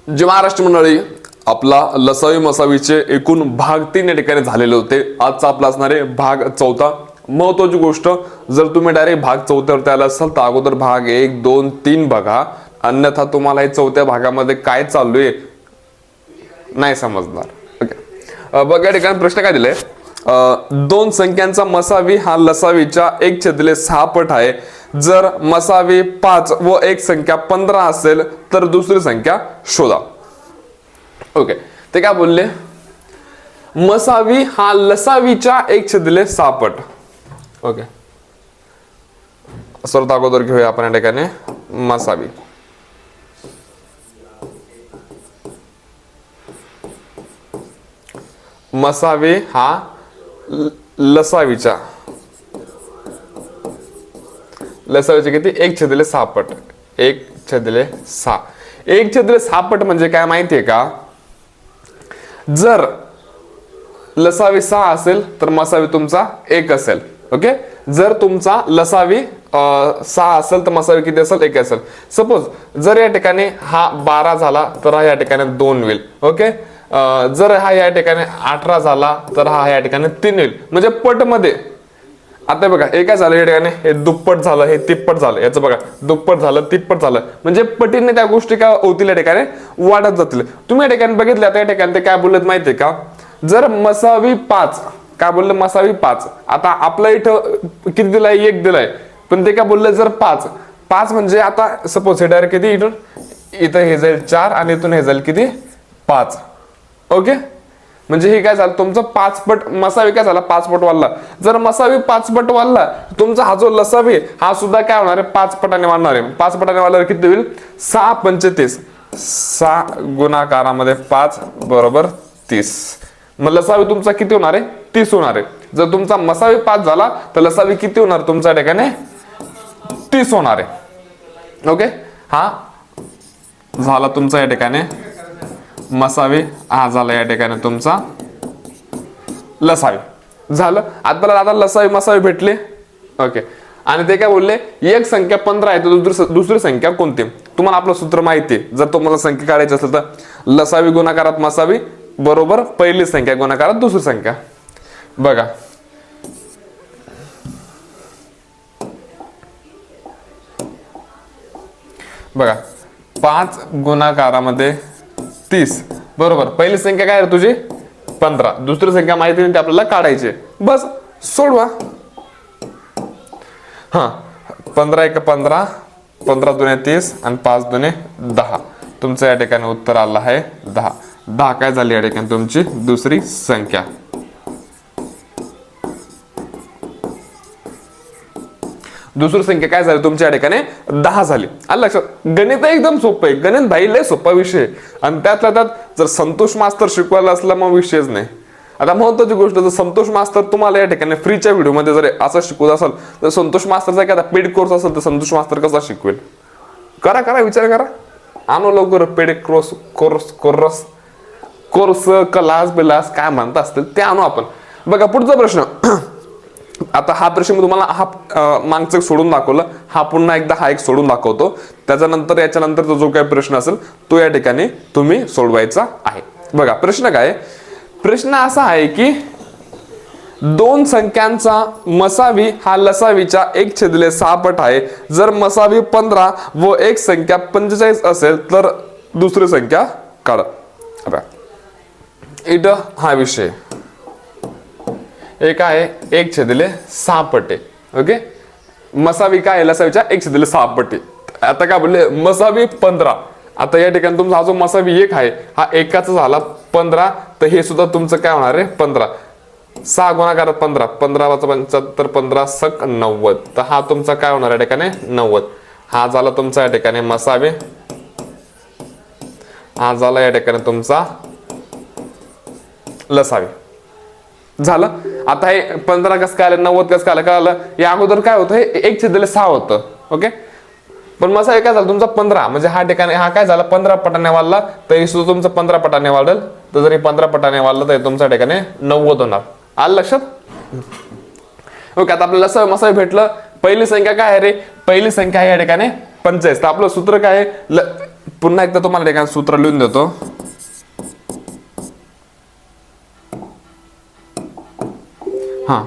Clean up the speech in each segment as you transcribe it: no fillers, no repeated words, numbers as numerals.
जे महाराष्ट्र मंडळी, आपला लसावी मसावीचे एकूण भाग 3 या ठिकाणी झालेले होते. आजचा आपला असणारे भाग 4. महत्वाची गोष्ट, जर तुम्ही डायरेक्ट भाग 4वरती आला असाल तर अगोदर भाग 1, 2, 3 बघा, अन्यथा तुम्हाला हे 4थ्या भागामध्ये काय चालू आहे नाही समजणार. ओके, बघा या ठिकाणी प्रश्न काय दिलाय, दोन संख्यांचा मसावी हा लसावीच्या 1/6 पट आहे. जर मसावी 5 व एक संख्या 15 असेल तर दुसरी संख्या शोधा. ओके, ते काय बोलले, मसावी हा लसावीच्या 1/6 पट. ओके, सर्वात अगोदर घेऊया आपण या ठिकाणी मसावी. मसावी हा लसावीच्या किती 1/6 पट. 1/6. 1/6 पट म्हणजे काय माहितीये का, जर लसावी 6 असेल तर मसावी तुमचा 1 असेल. ओके, जर तुमचा लसावी 6 असेल तर मसावी किती असेल, 1 असेल. सपोज जर या ठिकाणी हा 12 झाला तर हा या ठिकाणी 2 होईल. ओके, जर हा या ठिकाणी 18 झाला तर हा या ठिकाणी 3 होईल. म्हणजे पट मध्ये आता बघा हे काय झालं, या ठिकाणी हे दुप्पट झालं, हे तिप्पट झालं, याचं बघा दुप्पट झालं, तिप्पट झालं. म्हणजे पटीने त्या गोष्टी काय होतील, या ठिकाणी वाढत जातील. तुम्ही या ठिकाणी बघितलं, आता या ठिकाणी ते काय बोलत माहितीये का, जर मसावी 5, काय बोललं मसावी 5, आता आपल्या इथं किती दिलाय, 1 दिलाय, पण ते काय बोललं जर 5 म्हणजे आता सपोज हे डायरेक्ट किती इथं हे जाईल 4 आणि इथून हे जाईल किती 5. ओके, म्हणजे हे काय झालं, तुमचं 5 पट मसावी काय झाला, 5 पट वाढला. जर मसावी 5 पट वाढला, तुमचा हा जो लसावी हा सुद्धा काय होणार आहे, 5 पटाने वाढणार आहे. 5 पटाने वाढल्यावर किती होईल, 6×5 = 6 गुणाकारामध्ये 5 बरोबर 30. मग लसावी तुमचा किती होणार आहे, 30 होणार आहे. जर तुमचा मसावी 5 झाला तर लसावी किती होणार तुमच्या ठिकाणी, 30 होणार आहे. ओके, हा झाला तुमचा या ठिकाणी मसावी, हा झाला या ठिकाणी तुमचा लसावी. झालं, आता लसावी मसावी भेटले. ओके, आणि ते काय बोलले, एक संख्या 15 आहे तर दुसरी संख्या कोणती. तुम्हाला आपलं सूत्र माहिती आहे, जर तुम्हाला संख्या काढायची असेल तर लसावी गुणाकारात मसावी बरोबर पहिली संख्या गुणाकारात दुसरी संख्या. बघा बघा 5 गुणाकारामध्ये 30 बरोबर पहिली संख्या काय आहे तुझी 15, दुसरी संख्या माहिती नाही, आपल्याला काढायची. बस सोडवा. हा 15×1 = 15, 15×2 = 30 आणि 5×2 = 10. तुमचं या ठिकाणी उत्तर आलं आहे 10. 10 काय झाली या ठिकाणी तुमची दुसरी संख्या. दुसरी संख्या काय झाली तुमच्या ठिकाणी 10 झाली. आलं लक्षात. गणित एकदम सोपं आहे, गणित भाई लय सोपा विषय, आणि त्यातल्या त्यात जर संतोष मास्तर शिकवायला असला मग विषयच नाही. आता महत्वाची गोष्ट, जर संतोष मास्तर तुम्हाला या ठिकाणी फ्रीच्या व्हिडिओमध्ये जर असं शिकवत असेल तर संतोष मास्तरचा एखादा पेड कोर्स असेल तर संतोष मास्तर कसा शिकवेल, करा विचार करा. आणो लवकर पेड कोर्स क्लास बिलास काय म्हणत असतील ते आणू आपण. बघा पुढचा प्रश्न. आता हा प्रश्न मी तुम्हाला हा मागचं सोडून दाखवलं, हा पुन्हा एकदा हा एक सोडून दाखवतो. त्याच्यानंतर याच्यानंतर जो काही प्रश्न असेल तो या ठिकाणी तुम्ही सोडवायचा आहे. बघा प्रश्न काय, प्रश्न असा आहे की दोन संख्यांचा मसावी हा लसावीच्या 1/6 पट आहे. जर मसावी 15 व एक संख्या 45 असेल तर दुसरी संख्या काढा. इथं हा विषय एक आहे 1/6 पट आहे. ओके, मसावी काय आहे लसावीच्या 1/6 पट आहे. आता काय बोलले मसावी 15, आता या ठिकाणी तुमचा हा जो मसावी 1 आहे हा एकाचा झाला 15, तर हे सुद्धा तुमचं काय होणार आहे 15. 6 गुणाकारात 15, 15×75 15 = 90, तर हा तुमचा काय होणार या ठिकाणी 90. हा झाला तुमचा या ठिकाणी मसावी, हा झाला या ठिकाणी तुमचा लसावी. झालं. आता हे 15 कसं काय आलं, 90 कसं काय आलं, या अगोदर काय होतं हे 1/6 होतं. ओके, पण मसावी काय झालं तुमचा 15, म्हणजे हा ठिकाणी हा काय झाला 15 पटाने वाढला, तर हे सुद्धा तुमचं 15 पटाने वाढेल. तर जर हे 15 पटाने वाढलं तर तुमच्या ठिकाणी 90 होणार. आलं लक्षात. ओके, आता आपल्याला लसावी मसावी भेटलं. पहिली संख्या काय आहे रे, पहिली संख्या आहे या ठिकाणी 45. तर आपलं सूत्र काय आहे, पुन्हा एकदा तुम्हाला ठिकाणी सूत्र लिहून देतो. हा,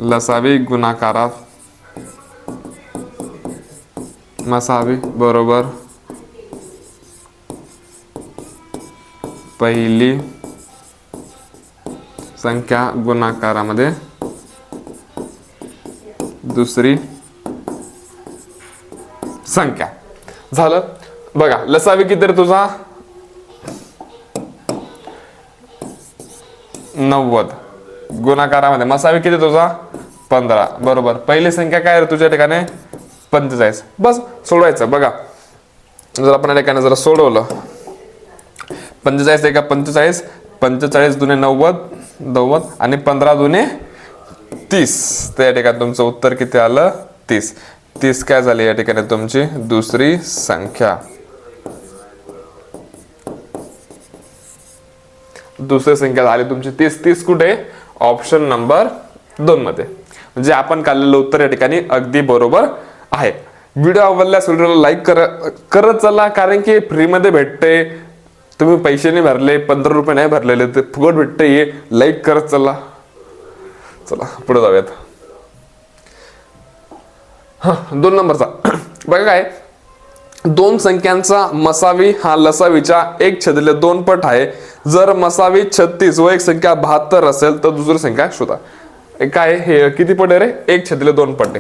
लसावी गुणाकारात मसावी बरोबर पहिली संख्या गुणाकारामध्ये दुसरी संख्या. झालं बघा. लसावी किती रे तुझा 90, गुणाकारामध्ये मसावी किती तुझा 15 बरोबर पहिली संख्या काय रे तुझ्या ठिकाणी 45. बस सोडवायचं. बघा जर आपण या ठिकाणी जरा सोडवलं 45 एका 45, 45 दुने 90 90 आणि 15 दुने 30. तर या ठिकाणी तुमचं उत्तर किती आलं 30. 30 काय झाली या ठिकाणी तुमची दुसरी संख्या. दुसरी संख्या झाली तुमची 30. 30 कुठे ऑप्शन नंबर 2 मध्ये. म्हणजे आपण काढलेलं उत्तर या ठिकाणी अगदी बरोबर आहे. व्हिडिओ आवडल्यास व्हिडिओला लाईक करत चला, कारण की फ्री मध्ये भेटते. तुम्ही पैसे नाही भरले, 15 रुपये नाही भरलेले, ते फुकट भेटते. हे लाईक करत चला. चला पुढे जाऊयात. हा 2 नंबरचा बघा काय, दोन संख्यांचा मसावी हा लसावीच्या 1/2 पट आहे. जर मसावी 36 व एक संख्या 72 असेल तर दुसरी संख्या शोधा. काय हे किती पट आहे रे 1/2 पट आहे.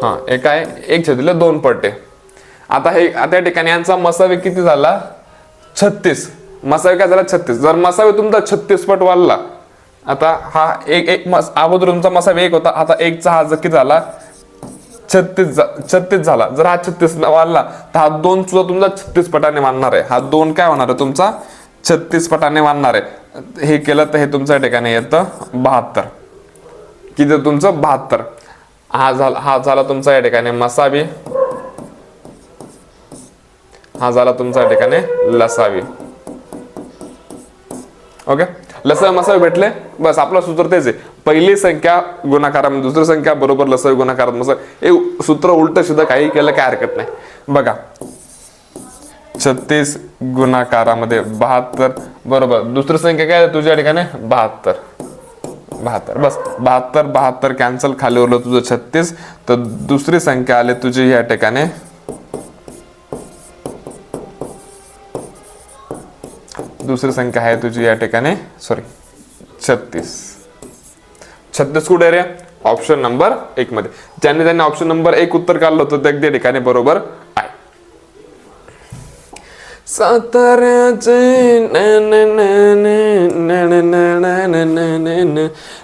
हा एक आहे 1/2 पट आहे. आता या ठिकाणी यांचा मसावी किती झाला 36. मसावी काय झाला 36. जर मसावी तुमचा 36 पट वाढला, आता हा अगोदर तुमचा मसावी 1 होता, आता 1चा हा किती झाला 36 झाला. जर हा 36 वाढला तर हा 2 सुद्धा तुमचा 36 पटाने वाढणार आहे. हा 2 काय होणार आहे तुमचा 36 पटाने वाढणार आहे. हे केलं तर हे तुमच्या ठिकाणी येतं 72. किती तुमचं 72. हा झाला तुमचा या ठिकाणी मसावी, हा झाला तुमच्या ठिकाणी लसावी. ओके, लसावी मसावी भेटले. बस आपलं सूत्र तेच आहे. पहिली संख्या गुणाकारामध्ये दुसरी संख्या बरोबर लसावी गुणाकारात मसावी. हे सूत्र उलट सुद्धा काही केलं काय हरकत नाही. बघा 36 गुणाकारामध्ये 72 बरोबर दुसरी संख्या काय तुझ्या ठिकाणी 72. बस 72 कॅन्सल, खाली उरलं तुझं 36. तर दुसरी संख्या आली तुझी या ठिकाणी दुसरी संख्या आहे तुझी या ठिकाणी 36. 36 कुठे रे ऑप्शन नंबर 1 मध्ये. ज्यांनी ऑप्शन नंबर 1 उत्तर काढलं होतं ते अगदी ठिकाणी बरोबर आहे.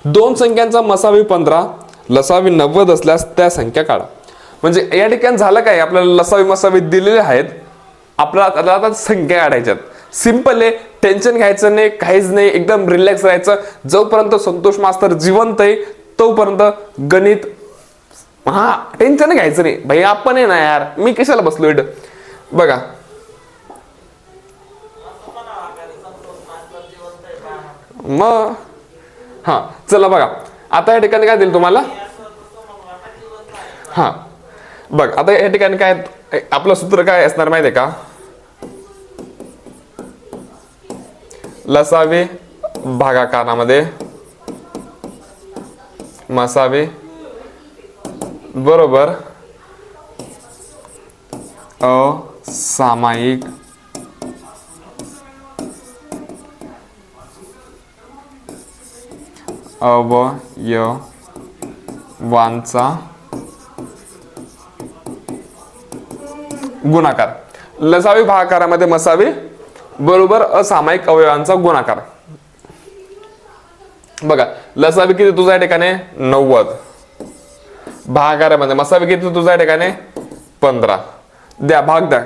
दोन संख्यांचा मसावी 15 लसावी 90 असल्यास त्या संख्या काढा. म्हणजे या ठिकाणी झालं काय, आपल्याला लसावी मसावी दिलेले आहेत, आपल्याला आता संख्या काढायच्यात. सिंपल आहे, टेन्शन घ्यायचं नाही, काहीच नाही, एकदम रिलॅक्स राहायचं. जोपर्यंत संतोष मास्तर जिवंत आहे तोपर्यंत गणित टेन्शन घ्यायचं नाही भाई. आपण आहे ना यार, मी कशाला बसलो इथं. बघा मग हा चला बघा आता या ठिकाणी काय देईल तुम्हाला. हा बघ आता या ठिकाणी काय आपलं सूत्र काय असणार माहिती आहे का, लसावी भागाकारामध्ये मसावी बरोबर असामायिक अवयवांचा गुणाकार. लसावी भागाकारामध्ये मसावी बरोबर असामायिक अवयवांचा गुणाकार. बघा लसावी किती तुझ्या ठिकाणी 90, भागाकारामध्ये मसावी किती तुझ्या ठिकाणी 15. द्या भाग द्या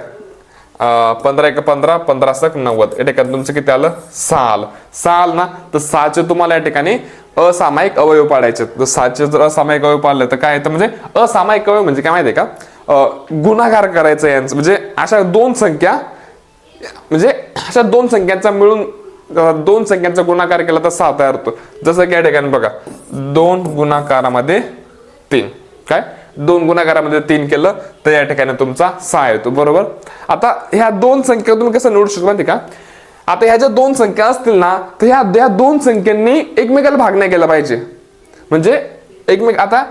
15 × 15 15 × 90. या ठिकाणी तुमचं किती आलं 6 आलं. 6 आलं ना, तर 6चे तुम्हाला या ठिकाणी असामायिक अवयव पाडायचे. तर 6चे जर असामायिक अवयव पाडले तर काय येतं, म्हणजे असामायिक अवयव म्हणजे काय माहितीये का, गुणाकार करायचं यांचं. म्हणजे अशा दोन संख्यांचा मिळून 2 संख्यांचा गुणाकार केला तर 6 तयार होतो. जसं की या ठिकाणी बघा 2 गुणाकारामध्ये 3 काय 2 गुणाकारामध्ये 3 केलं तर या ठिकाणी तुमचा 6 येतो, बरोबर. आता ह्या दोन संख्या तुम्ही कसं निवडू शकता माहिती का, आता ह्या ज्या दोन संख्या असतील ना तर ह्या दोन संख्यांनी एकमेकाला भाग नाही केला पाहिजे. म्हणजे एकमेक आता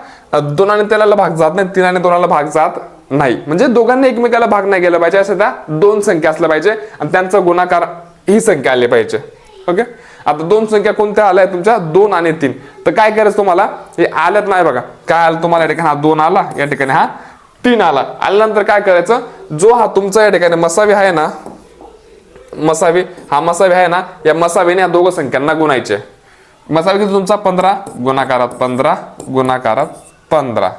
2 आणि 3 भाग जात नाही, 3 आणि 2 भाग जात नाही, म्हणजे दोघांनी एकमेकाला भाग नाही केला पाहिजे. अशा त्या दोन संख्या असल्या पाहिजे आणि त्यांचा गुणाकार ही संख्या आली पाहिजे. ओके. आता दोन संख्या कोणत्या आल्या तुमच्या 2 आणि 3. तर काय करायचं तुम्हाला, हे आल्यात नाही बघा, काय आलं तुम्हाला या ठिकाणी हा 2 आला, या ठिकाणी हा 3 आला. आल्यानंतर काय करायचं, जो हा तुमचा या ठिकाणी मसावी आहे ना, मसावी आहे ना, या मसावीने या दोघं संख्यांना गुणायचे. मसावी किती तुमचा 15 गुणाकारात 15 गुणाकारात 15.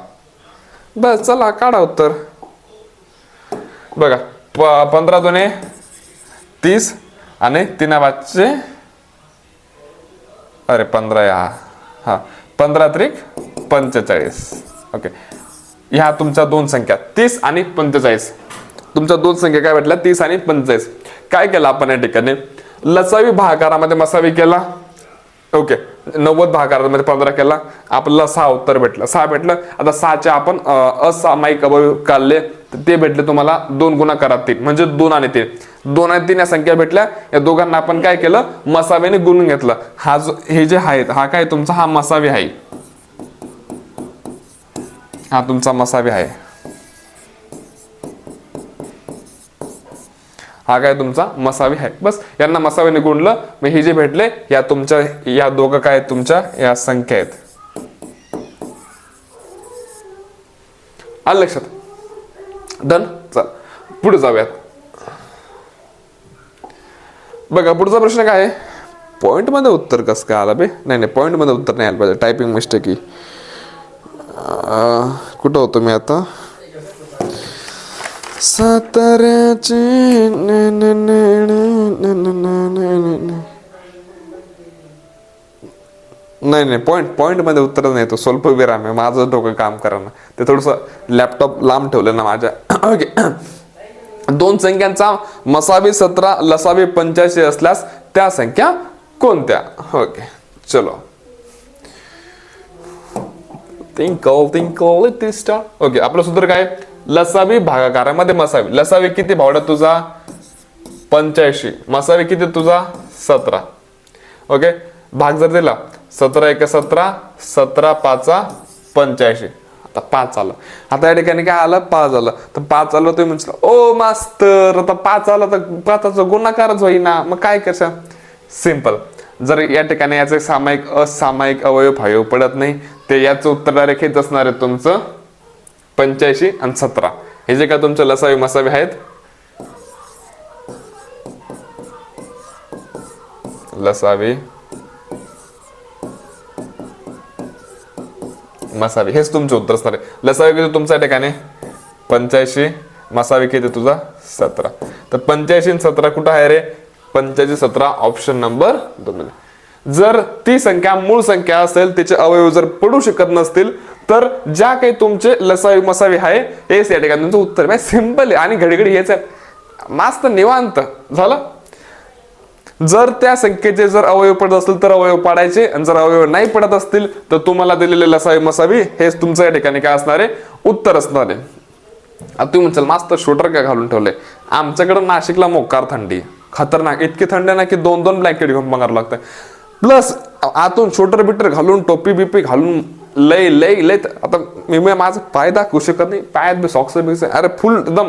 बस चला काढा उत्तर. बघा 15 दुने 30 आणि 3 5 अरे 15 हा 15 त्रिक 45. ओके. ह्या तुमच्या दोन संख्या 30 आणि 45. तुमच्या दोन संख्या काय भेटल्या 30 आणि 45. काय केलं आपण या ठिकाणी, लसावी भागाकारामध्ये मसावी केला. ओके. 90 भागाकारामध्ये 15 केला, आपल्याला 6 उत्तर भेटलं. 6 भेटलं. आता 6चे आपण असामायिक अवयव काढले, ते भेटले तुम्हाला 2 गुणाकारात 3, म्हणजे 2 आणि 3. 2 आणि 3 या संख्या भेटल्या. या दोघांना आपण काय केलं, मसावीने गुणून घेतलं. हा जो हे जे आहेत, हा काय तुमचा हा मसावी आहे, हा तुमचा मसावी आहे, हा काय तुमचा मसावी आहे. बस यांना मसावीने गुणलं, मग हे जे भेटले या तुमच्या या दोघं काय तुमच्या या संख्या आहेत. आलं लक्षात. डन. चल पुढे जाऊयात. बघा पुढचा प्रश्न काय आहे, पॉइंट मध्ये उत्तर कसं काय आलं बे. नाही पॉइंट मध्ये उत्तर नाही आलं पाहिजे, टायपिंग मिस्टेक ही. कुठं होतो मी आता, साताऱ्याचे नाही पॉइंट मध्ये उत्तर नाही, तो स्वल्प विराम आहे. माझं डोकं काम करा ना, ते थोडस लॅपटॉप लांब ठेवलं ना माझ्या. ओके. दोन संख्यांचा मसावी 17 लसावी 85 असल्यास त्या संख्या कोणत्या. ओके चलो think it is start. Okay. आपलं सूत्र काय, लसावी भागाकारामध्ये मसावी. लसावी किती भावड्या तुझा 85, मसावी किती तुझा 17. ओके. भाग जर दिला 17 1 17 17 5 85. आता 5 आलं. आता या ठिकाणी काय आलं 5 आलं. तर 5 आलं तुम्ही म्हणता ओ मास्तर आता 5 आलं तर 5चा गुणाकारच होईना, मग काय करसा. सिंपल. जर या ठिकाणी याचे सामायिक असामायिक अवयव पडत नाही, ते याचं उत्तर डायरेक्ट हेच असणार आहे तुमचं 85 आणि 17. हे जे काय तुमचे लसावी मसावी आहेत, लसावी मसावी हेच तुमचे उत्तर असणार आहे. लसावी किती तुमच्या ठिकाणी 85, मसावी किती तुझा 17. तर 85 आणि 17 कुठं आहे रे, 85 17 ऑप्शन नंबर 2. जर ती संख्या मूळ संख्या असेल, त्याचे अवयव जर पडू शकत नसतील, तर ज्या काही तुमचे लसावी मसावी आहे हेच या ठिकाणी तुमचं उत्तर आहे. सिंपल आहे आणि घडी हेच आहे. मस्त निवांत झालं. जर त्या संख्येचे जर अवयव पडत असतील तर अवयव पाडायचे, आणि जर अवयव नाही पडत असतील तर तुम्हाला दिलेले लसावी मसावी हेच तुमचं या ठिकाणी काय असणार आहे, उत्तर असणार आहे. आता तुम्ही म्हणसाल मास्तर शूटर काय घालून ठेवले. आमच्याकडे नाशिकला मोकार थंडी खतरनाक, इतकी थंडी ना की 2-2 ब्लँकेट घेऊन बघावं लागतं. प्लस आतून शूटर बिटर घालून टोपी बिपी घालून लय लय लय. आता मी माझा पाय दाखवू शकत नाही, पायात बी सॉक्स बिक्स, अरे फुल एकदम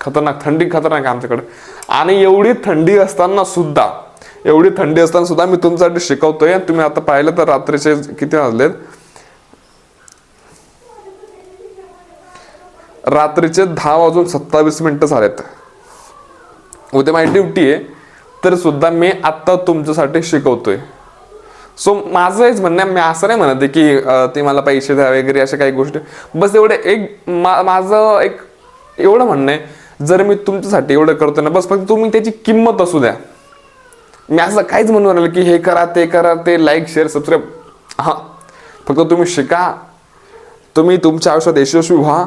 खतरनाक थंडी खतरनाक आमच्याकडे. आणि एवढी थंडी असताना सुद्धा मी तुमच्यासाठी शिकवतोय. तुम्ही आता पाहिलं तर रात्रीचे किती वाजलेत, रात्रीचे 10:27 झालेत. उद्या माझी ड्युटी आहे, तर सुद्धा मी आता तुमच्यासाठी शिकवतोय. सो माझं हेच म्हणणं आहे, मी असं नाही म्हणत की ते मला पैसे द्या वगैरे अशा काही गोष्टी. बस एवढे माझं एक एवढं म्हणणं आहे, जर मी तुमच्यासाठी एवढं करतोय ना, बस फक्त तुम्ही त्याची किंमत असू द्या. मी असं काहीच म्हणून राहिलं की हे करा ते लाईक शेअर सबस्क्राईब. हा फक्त तुम्ही शिका, तुम्ही तुमच्या आयुष्यात यशस्वी व्हा.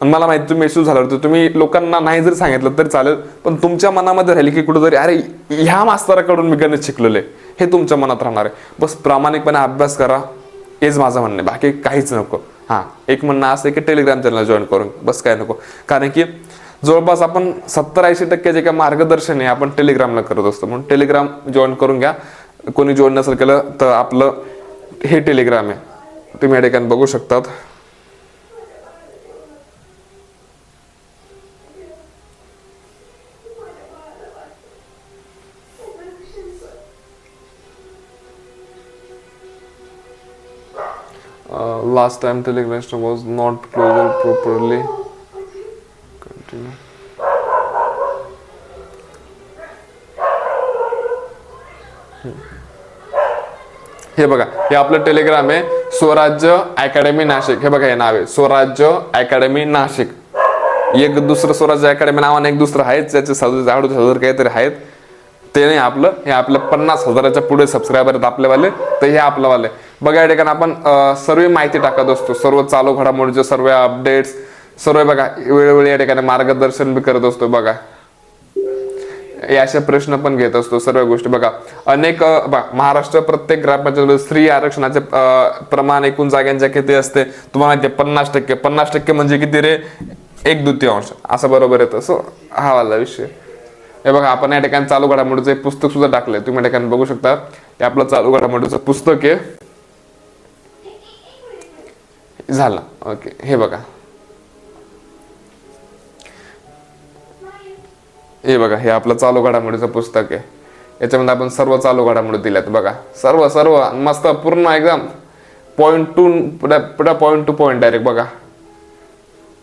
मला माहिती तुम्ही यशस्वी झाल्यावर तुम्ही लोकांना नाही जरी सांगितलं तरी चालेल, पण तुमच्या मनामध्ये राहिले की कुठेतरी अरे ह्या मास्तराकडून मी गणित शिकलेले, हे तुमच्या मनात राहणार आहे. बस प्रामाणिकपणे अभ्यास करा, हेच माझं म्हणणं आहे, बाकी काहीच नको. हां, एक म्हणणं असं आहे की टेलिग्राम चॅनल जॉईन करून बस काय नको, कारण की जवळपास आपण 70-80% जे काय मार्गदर्शन आहे आपण टेलिग्रामला करत असतो, म्हणून टेलिग्राम जॉईन करून घ्या. कोणी जॉईन नसेल केलं तर आपलं हे टेलिग्राम आहे, तुम्ही या ठिकाणी बघू शकतात. Last time Telegram was not closed properly. Continue. हे बघा, हे आपलं टेलिग्राम आहे, स्वराज्य अकॅडमी नाशिक. हे बघा, हे नाव आहे स्वराज्य अकॅडमी नाशिक. एक दुसरं स्वराज्य अकॅडमी नावाने एक दुसरं आहे, त्याचे 37,000 काहीतरी आहेत. ते नाही आपलं, हे आपलं 50,000च्या पुढे सबस्क्रायबर आहेत आपल्यावाले, तर हे आपलं वाले. बघा या ठिकाणी आपण सर्व माहिती टाकत असतो, सर्व चालू घडामोडीचे सर्व अपडेट्स सर्व बघा, वेळोवेळी या ठिकाणी मार्गदर्शन बी करत असतो. बघा हे असे प्रश्न पण घेत असतो, सर्व गोष्टी बघा. अनेक महाराष्ट्र प्रत्येक ग्रामपंचायत स्त्री आरक्षणाचे प्रमाण एकूण जागांच्या किती असते तुम्हाला माहिती आहे? 50%. 50% म्हणजे किती रे? 1/2 असं बरोबर येतं. सो हा वाला विषय. हे बघा, आपण या ठिकाणी चालू घडामोडीचं एक पुस्तक सुद्धा टाकलंय, तुम्ही या ठिकाणी बघू शकता. हे आपलं चालू घडामोडीचं पुस्तक आहे. झालं, ओके. हे बघा, हे बघा, हे आपलं चालू घडामोडीचं पुस्तक आहे. याच्यामध्ये आपण सर्व चालू घडामोडी दिल्यात बघा, सर्व मस्त पूर्ण एकदम पॉइंट टू पॉइंट डायरेक्ट. बघा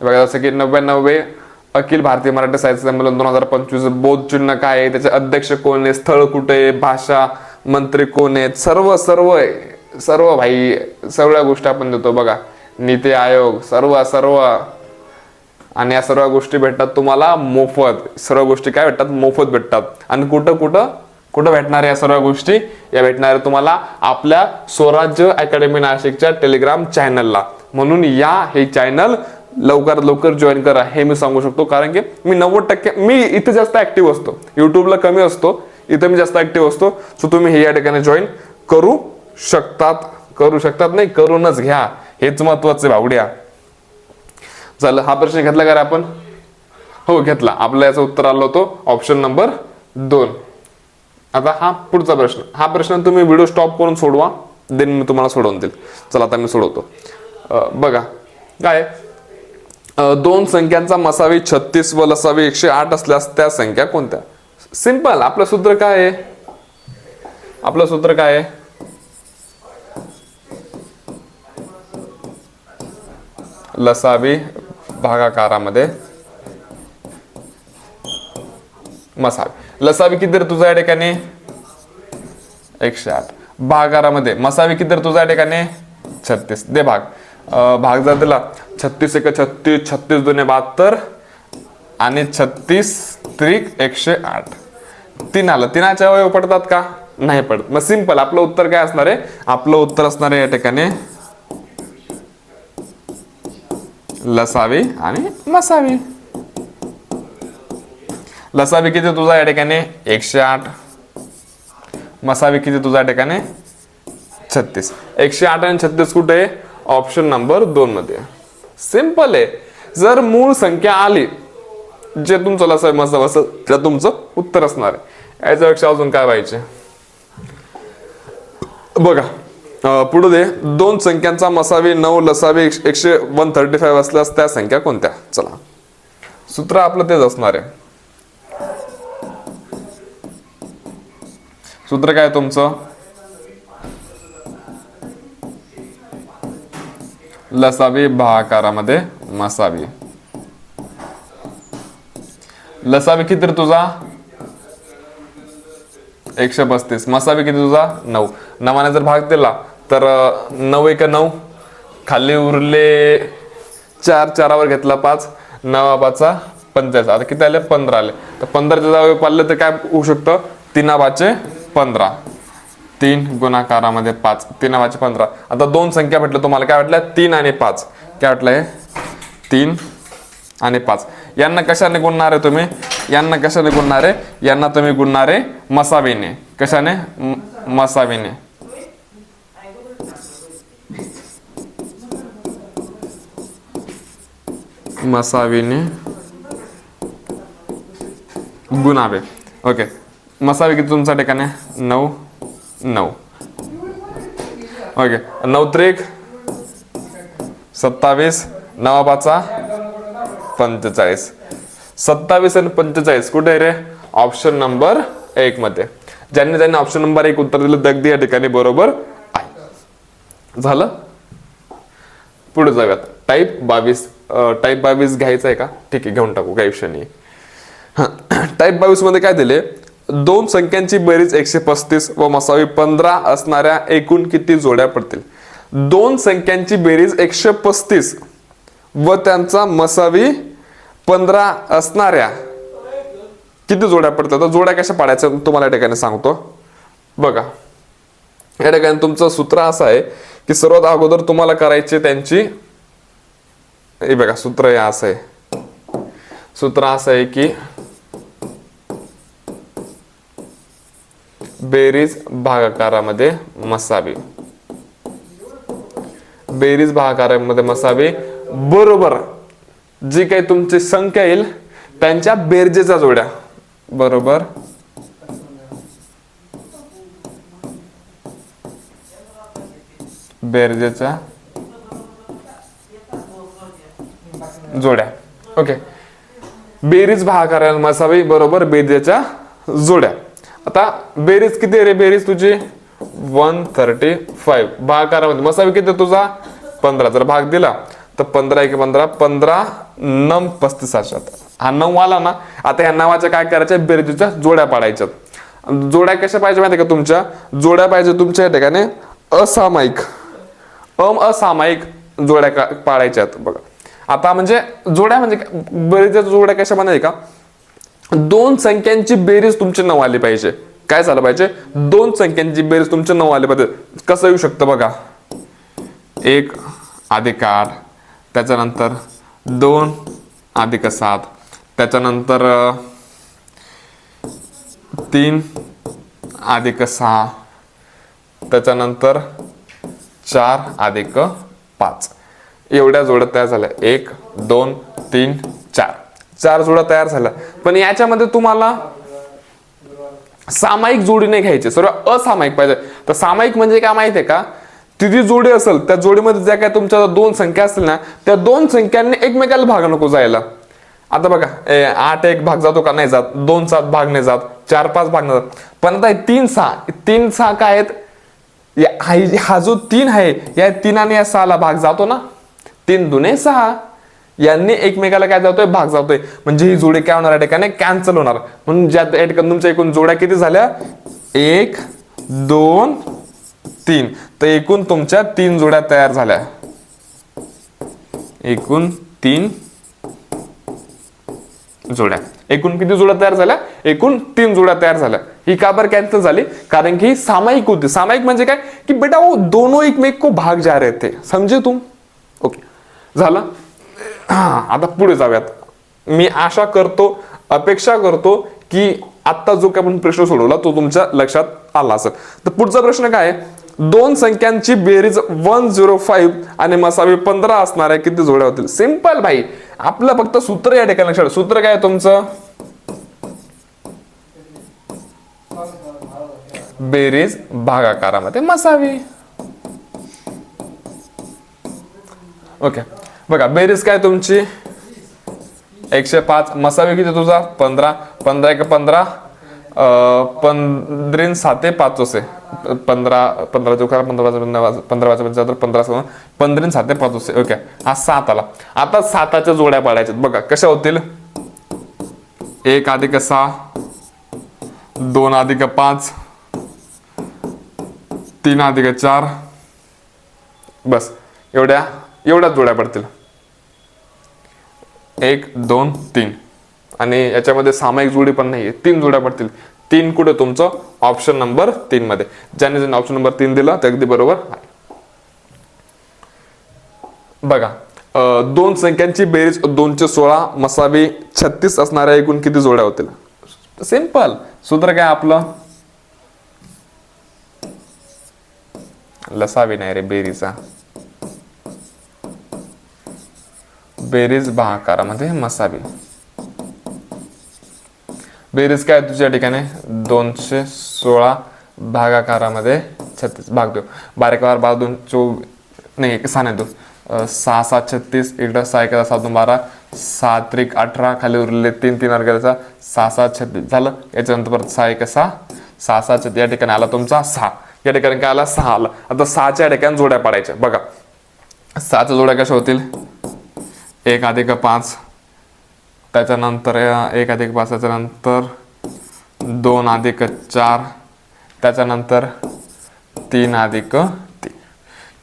बघा, जसं की 99 अखिल भारतीय मराठी साहित्य संमेलन 2025 बौद्ध चिन्ह काय आहे, त्याचे अध्यक्ष कोण आहे, स्थळ कुठे आहे, भाषा मंत्री कोण आहेत, सर्व भाई सगळ्या गोष्टी आपण देतो बघा. नीती आयोग सर्व आणि या सर्व गोष्टी भेटतात तुम्हाला मोफत. सर्व गोष्टी काय भेटतात? मोफत भेटतात. आणि कुठं भेटणार या सर्व गोष्टी? या भेटणार तुम्हाला आपल्या स्वराज्य अकॅडमी नाशिकच्या टेलिग्राम चॅनलला. म्हणून हे चॅनल लवकरात लवकर जॉईन करा, हे मी सांगू शकतो. कारण की मी 90% मी इथे जास्त ऍक्टिव्ह असतो, युट्यूबला कमी असतो, इथे मी जास्त ऍक्टिव्ह असतो. सो तुम्ही हे या ठिकाणी जॉईन करू शकतात नाही, करूनच घ्या, हेच महत्वाचं भावड्या. झालं, हा प्रश्न घेतला का आपण? हो घेतला. आपलं याचं उत्तर आलं होतं ऑप्शन नंबर 2. आता हा पुढचा प्रश्न. हा प्रश्न तुम्ही व्हिडिओ स्टॉप करून सोडवा, देन मी तुम्हाला सोडवून देईल. चला आता मी सोडवतो. बघा काय, 2 संख्यांचा मसावी 36 व लसावी 108 असल्यास त्या संख्या कोणत्या? सिंपल. आपलं सूत्र काय आहे? लसावी भागाकारामध्ये मसावी. लसावी किती रे तुझ्या या ठिकाणी? 108. भागाकारामध्ये मसावी किती रे तुझ्या या ठिकाणी? 36. दे भाग. भाग जर दिला 36 × 36, 36 × 2 = 72 आणि 36 × 108. 3 आलं. 3चे अवयव पडतात का? नाही पडत. मग सिंपल आपलं उत्तर काय असणार आहे? आपलं उत्तर असणार आहे या ठिकाणी लसावी आणि मसावी. लसावी किती तुझा या ठिकाणी? 108. मसावी किती तुझा या ठिकाणी? 36. 108 आणि 36 कुठे आहे? ऑप्शन नंबर 2 मध्ये. सिंपल आहे. जर मूळ संख्या आली, जे तुमचं लसावी मसावी असेल ते तुमचं उत्तर असणार आहे. याच्यापेक्षा अजून काय पाहिजे? बघा पुढे दे. 2 संख्यांचा मसावी 9, लसावी 135 असल्यास त्या संख्या कोणत्या? चला, सूत्र आपलं तेच असणार आहे. सूत्र काय तुमचं? लसावी भागाकारामध्ये मसावी. लसावी किती तुझा? 135. मसावी किती तुझा? 9. 9ने जर भाग दिला तर 9 × 9 खाली उरले 4, 4वर घेतला 5, 9 × 5 = 45. आता किती आले? 15 आले. तर 15चे जावे पाडले तर काय होऊ शकतं? 3 × 5 = 15. 3 गुणाकारामध्ये 5, 3 × 5 = 15. आता 2 संख्या भेटल्या तुम्हाला. काय वाटल्या? 3 आणि 5. काय वाटलंय? 3 आणि 5. यांना कशाने गुणणार आहे तुम्ही? यांना कशाने गुणणार आहे? यांना तुम्ही गुणणार आहे मसावीने. कशाने? मसावीने. मसावीने गुणावे. ओके, मसावी किती तुमच्या ठिकाणी 9 9. ओके, 9 त्रिक 27, 9 पाचा 45. 27 आणि 45 कुठे आहे रे? ऑप्शन नंबर 1 मध्ये. ज्यांनी ऑप्शन नंबर 1 उत्तर दिलं अगदी या ठिकाणी बरोबर आहे. झालं. पुढे जाऊयात. टाईप 22 घ्यायचं आहे का? ठीक आहे, घेऊन टाकू, काही विषय नाही. टाईप 22 मध्ये काय दिले? दोन संख्यांची बेरीज 135 व मसावी 15 असणाऱ्या एकूण किती जोड्या पडतील? दोन संख्यांची बेरीज 135 व त्यांचा मसावी 15 असणाऱ्या किती जोड्या पडतात? तर जोड्या कशा पाडायच्या तुम्हाला या ठिकाणी सांगतो. बघा, या ठिकाणी तुमचं सूत्र असं आहे की सर्वात अगोदर तुम्हाला करायचे त्यांची, हे बघा सूत्र असं आहे. सूत्र असं आहे की बेरीज भागाकारामध्ये मसावी, बेरीज भागाकारामध्ये मसावी बरोबर जी काही तुमची संख्या येईल त्यांच्या बेरजेच्या जोड्या बरोबर बेरजेच्या जोड्या. ओके, बेरीज भागाकारामध्ये मसावी बरोबर बेरजेच्या जोड्या. आता बेरीज किती रे? बेरीज तुझी 135. भागाकारामध्ये मसावी किती तुझा 15. जर भाग दिला तर 15 1 15, 15 9 35. हा 9 आला ना. आता ह्या नावाच्या काय करायच्या? बेरजेच्या जोड्या पाडायच्या. जोड्या कशा पाहिजे माहिती का? तुमच्या जोड्या पाहिजे तुमच्या या ठिकाणी असामायिक, असामायिक जोड्या पाडायच्यात. बघा आता म्हणजे जोड्या म्हणजे बेरजेच्या जोड्या कशा म्हणाय का? दोन संख्यांची बेरीज तुमची 9 आली पाहिजे. काय झालं पाहिजे? दोन संख्यांची बेरीज तुमची 9 आली पाहिजे. कसं येऊ शकतं बघा? 1 अधिक 8, त्याच्यानंतर 2 अधिक 7, त्याच्यानंतर 3 अधिक 6, त्याच्यानंतर 4 अधिक 5. एवढ्या जोड्या तयार झाल्या. 1 2 3 4, 4 जोड्या तयार झाल्या. पण याच्यामध्ये तुम्हाला सामायिक जोडी नाही घ्यायची, सर्व असामायिक पाहिजे. तर सामायिक म्हणजे काय माहितीये का? ती जी जोडी असेल त्या जोडीमध्ये ज्या काय तुमच्या दोन संख्या असतील ना, त्या दोन संख्यांनी एकमेकाला भाग नको जायला. आता बघा 8 1 भाग जातो का? नाही जात. 2 7 भाग नाही जात. 4 5 भाग नाही जात. पण आता 3 6 काय आहेत? हा जो 3 आहे या 3 आणि या 6 ला भाग जातो ना. 3 दुने 6 यांनी एकमेकाला काय जातोय? भाग जातोय. म्हणजे ही जोडी काय होणार? या ठिकाणी कॅन्सल होणार. म्हणून ज्या ठिकाणी तुमच्या एकूण जोड्या किती झाल्या? 1 2 3. तर एकूण तुमच्या 3 जोड्या तयार झाल्या. एकूण 3 जोड्या. एकूण किती जोड्या तयार झाल्या? एकूण 3 जोड्या तयार झाल्या. ही का बरं कॅन्सल झाली? कारण की सामायिक होती. सामायिक म्हणजे काय की बेटा वो दोनों एकमेक को भाग जा रहे थे. समझे तुम? ओके, झालं. आता पुढे जाऊयात. मी आशा करतो, अपेक्षा करतो की आता जो काही आपण प्रश्न सोडवला तो तुमच्या लक्षात आला असेल. तर पुढचा प्रश्न काय आहे? दोन संख्यांची बेरीज 105 आणि मसावी 15 असणाऱ्या किती जोड्या होतील? सिंपल भाई, आपलं फक्त सूत्र या ठिकाणी लक्षात. सूत्र काय आहे तुमचं? बेरीज भागाकारामध्ये मसावी. ओके, बघा बेरीज काय तुमची 105, मसावी किती तुझा 15. 15 1 15, 15 7 5 होते. 15 जो करा 15 15 15 15 7 5 होते. ओके, हा 7 आला. आता 7च्या जोड्या पाडायच्या. बघा कशा होतील? 1 अधिक 6, 2 अधिक 5, 3 अधिक 4. बस एवढ्या जोड्या पडतील. 1 2 3 आणि याच्यामध्ये सामायिक जोडी पण नाहीये. 3 जोड्या पडतील. 3 कुठे? तुमचं ऑप्शन नंबर 3 मध्ये. ज्याने ऑप्शन नंबर 3 दिला ते अगदी बरोबर आहे. बघा दोन संख्यांची बेरीज 216 मसावी 36 असणाऱ्या एकूण किती जोड्या होतील? सिंपल सूत्र काय आपलं? लसावी नाही रे, बेरीचा. बेरीज भागाकारामध्ये मसावी. बेरीज काय तुझ्या ठिकाणी 216 भागाकारामध्ये 36 भाग देऊ. बारीक वार 12 24 नाही 6 नाही 2 6 7 36 इकडं 6 1 7 2 12 7 3 18 खाली उरलेले 3 3 वर्गाचा 6 7 36 झालं. याच्यानंतर परत 6 1 6 6 6 36 या ठिकाणी आला तुमचा 6. या ठिकाणी काय आला 6 आला. आता 6च्या या ठिकाणी जोड्या पाडायच्या बघा. 6च्या जोड्या कशा होतील 1 अधिक 5 त्याच्यानंतर 1 अधिक 5 त्याच्यानंतर 2 अधिक 4 त्याच्यानंतर 3 अधिक 3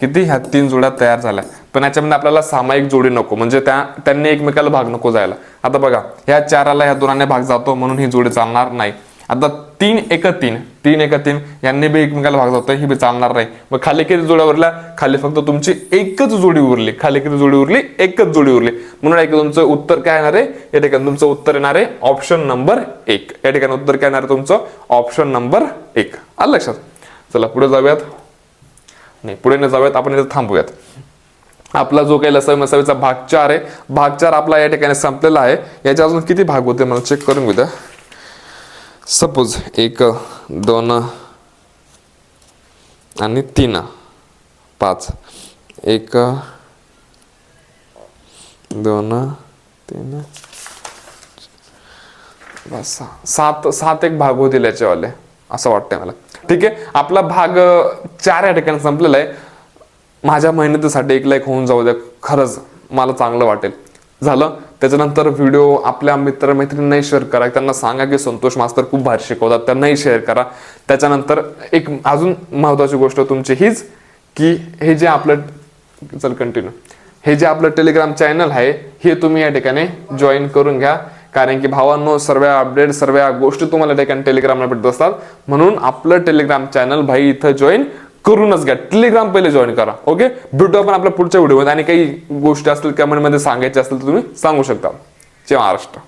किती ह्या 3 जोड्या तयार झाल्या. पण याच्यामध्ये आपल्याला सामायिक जोडी नको म्हणजे त्यांनी एकमेकाला भाग नको जायला. आता बघा ह्या 4ला ह्या 2ने भाग जातो म्हणून ही जोडी चालणार नाही. आता 3 1 3 3 1 3 यांनी बी एकमेकाला भाग जातो ही बी चालणार नाही. मग खाली किती जोड्या उरल्या खाली फक्त तुमची एकच जोडी उरली. खाली किती जोडी उरली एकच जोडी उरली. म्हणून या तुमचं उत्तर काय येणार आहे या ठिकाणी तुमचं उत्तर येणार आहे ऑप्शन नंबर 1. या ठिकाणी उत्तर काय येणार आहे तुमचं ऑप्शन नंबर 1. आलं लक्षात. चला पुढे जाऊयात. नाही पुढे न जाऊयात आपण इथे थांबूयात. आपला जो काही लसावी मसावीचा भाग 4 आहे भाग 4 आपला या ठिकाणी संपलेला आहे. याचे अजून किती भाग होते मला चेक करून घेऊ द्या. सपोज 1 2 आणि 3 5 1 2 3 बस 7 एक भाग होतील याच्यावाले असं वाटतंय मला. ठीक आहे आपला भाग 4 या ठिकाणी संपलेला आहे. माझ्या मेहनतीसाठी 1 लाईक होऊन जाऊ द्या खरंच मला चांगलं वाटेल. झालं. त्याच्यानंतर व्हिडिओ आपल्या मित्रमैत्रिणींनाही शेअर करा. त्यांना सांगा की संतोष मास्तर खूप भारी शिकवतात त्यांनाही शेअर करा. त्याच्यानंतर एक अजून महत्त्वाची गोष्ट तुमची हीच की हे जे आपलं हे जे आपलं टेलिग्राम चॅनल आहे हे तुम्ही या ठिकाणी जॉईन करून घ्या. कारण की भावांनो सर्व अपडेट सर्व गोष्टी तुम्हाला ठिकाणी टेलिग्रामला भेटत असतात. म्हणून आपलं टेलिग्राम चॅनल भाई इथं जॉईन करूनच घ्या. टेलिग्राम पहिले जॉईन करा. ओके भेटू आपण आपल्या पुढच्या व्हिडिओमध्ये. आणि काही गोष्टी असतील कमेंटमध्ये सांगायच्या असतील तर तुम्ही सांगू शकता. जय महाराष्ट्र.